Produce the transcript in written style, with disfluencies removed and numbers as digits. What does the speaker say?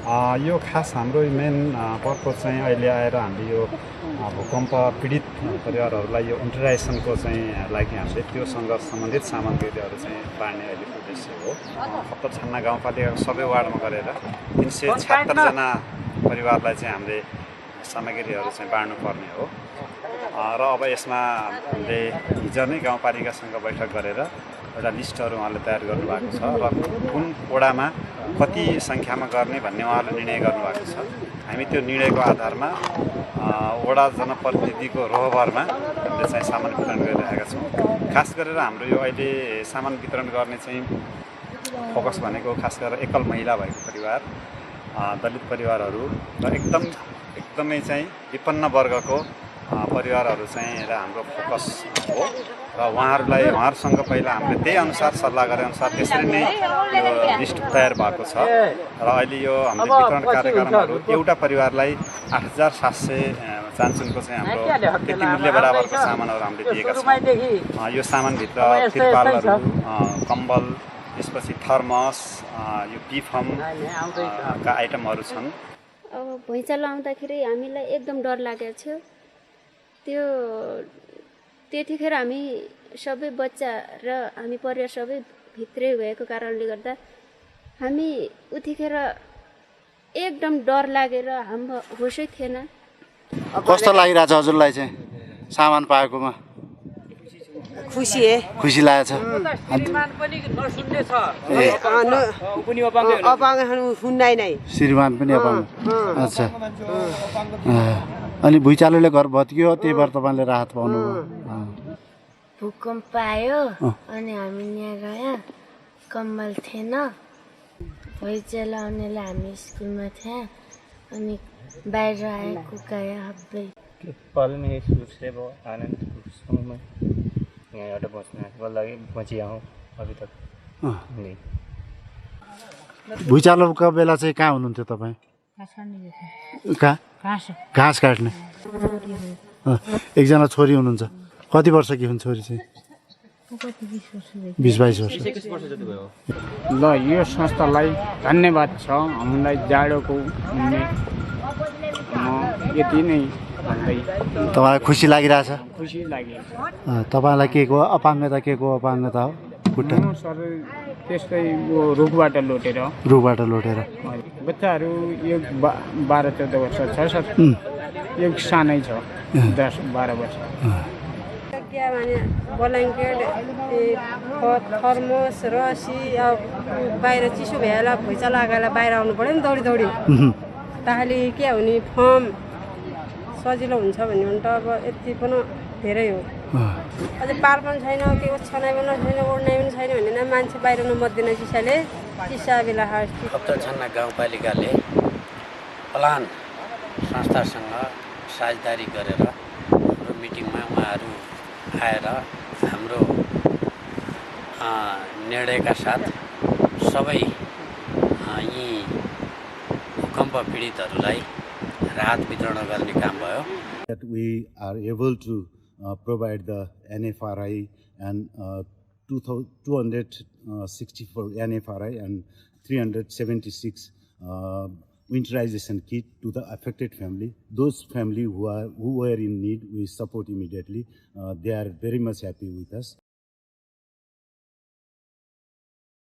यो खास हाम्रो मेन पर्पज चाहिँ अहिले आएर हामीले यो भूकम्प पीडित परिवारहरूलाई यो विन्टराइजेसनको चाहिँ लागि हामीले त्योसँग सम्बन्धित सामग्रीहरू चाहिँ बाँड्ने अहिलेको उद्देश्य हो। खप्तड छन्ना गाउँपालिकाको सबै वार्डमा गरेर 376 जना परिवारलाई चाहिँ हामीले सामग्रीहरू चाहिँ बाँड्नुपर्ने हो। र अब यसमा हामीले हिजो नै गाउँपालिकासँग बैठक गरेर एउटा लिस्टहरू उहाँले तयार गर्नुभएको छ र कुन वडामा कति सङ्ख्यामा गर्ने भन्ने उहाँले निर्णय गर्नुभएको छ। हामी त्यो निर्णयको आधारमा वडा जनप्रतिनिधिको रोहबरमा हामीले चाहिँ सामान वितरण गरिरहेका छौँ। खास गरेर हाम्रो यो अहिले सामान वितरण गर्ने चाहिँ फोकस भनेको खास गरेर एकल महिला भएको परिवार, दलित परिवारहरू र एकदमै चाहिँ विपन्न वर्गको परिवारहरू चाहिँ र हाम्रो फोकस हो। र उहाँहरूसँग पहिला हामीले त्यही अनुसार सल्लाह गरे अनुसार त्यसरी नै यो लिस्ट तयार भएको छ। र अहिले यो हामीले वितरण कार्यक्रमहरू एउटा परिवारलाई 8700 चान्चुनको चाहिँ हाम्रो त्यति मूल्य बराबरको सामानहरू हामीले दिएका छौँ। यो सामानभित्र तिरपालहरू, कम्बल, त्यसपछि थर्मस, यो PFOAM का आइटमहरू छन्। अब भुइँचालो आउँदाखेरि हामीलाई एकदम डर लागेको थियो। त्यतिखेर हामी सबै बच्चा र हामी परिवार सबै भित्रै भएको कारणले गर्दा हामी उतिखेर एकदम डर लागेर हाम्रो होसै थिएन। कस्तो लागिरहेछ हजुरलाई चाहिँ सामान पाएकोमा? खुसी लागेछ। श्रीमान पनि अपाङ्ग। अच्छा, अनि भुइँचालोले घर भत्कियो, त्यही भएर तपाईँले राहत पाउनुभयो? भूकम्प आयो अनि हामी यहाँ गयो, कम्बल थिएन। भुइँचालो आउनेलाई हामी स्कुलमा थियौँ अनि बाहिर आएको गयो हब्बै। पल में ही सूट से वो आनंद में यहाँ पहुँचना है पहुँची हूँ अभी तक नहीं। भुइँचालोको बेला चाहिँ कहाँ हुनुहुन्थ्यो तपाईँ? कहाँ? घाँस काट्ने। एकजना छोरी हुनुहुन्छ। कति वर्षकी हुन् छोरी चाहिँ? 20-22 वर्ष। ल यो संस्थालाई धन्यवाद छ हामीलाई जाडोको यति नै भन्दै। तपाईँलाई खुसी लागिरहेछ? खुसी लाग्यो। तपाईँलाई के को अपाङ्गता हो? खुट्टा सर त्यस्तै रुखबाट लोटेर बच्चाहरू यो 12-14 वर्ष छ सर। यो सानै छ 10-12 वर्ष। क्या भने ब्ल्याङ्केट, थर्मोस, रसी, अब बाहिर चिसो भएला भुइँचालो आएकोलाई बाहिर आउनु पऱ्यो नि दौडी ताहले के हुने फर्म सजिलो हुन्छ भन्ने हो नि त। अब यति पनि धेरै हो। अझै पार पनि छैन, के ओछ्यानाइ पनि छैन, ओढ्नाइ पनि छैन भने मान्छे बाहिर नमद्दैन चिसा बेला। खप्तड छन्ना गाउँपालिकाले प्लान संस्थासँग साझेदारी गरेर हाम्रो मिटिङमा उहाँहरू आएर हाम्रो निर्णयका साथ सबै यी भूकम्प पीडितहरूलाई राहत वितरण गर्ने काम भयो। That we are able to provide the NFRI and 264 NFRI and 376 winterization kit to the affected family. Those family who were in need, we support immediately. They are very much happy with us.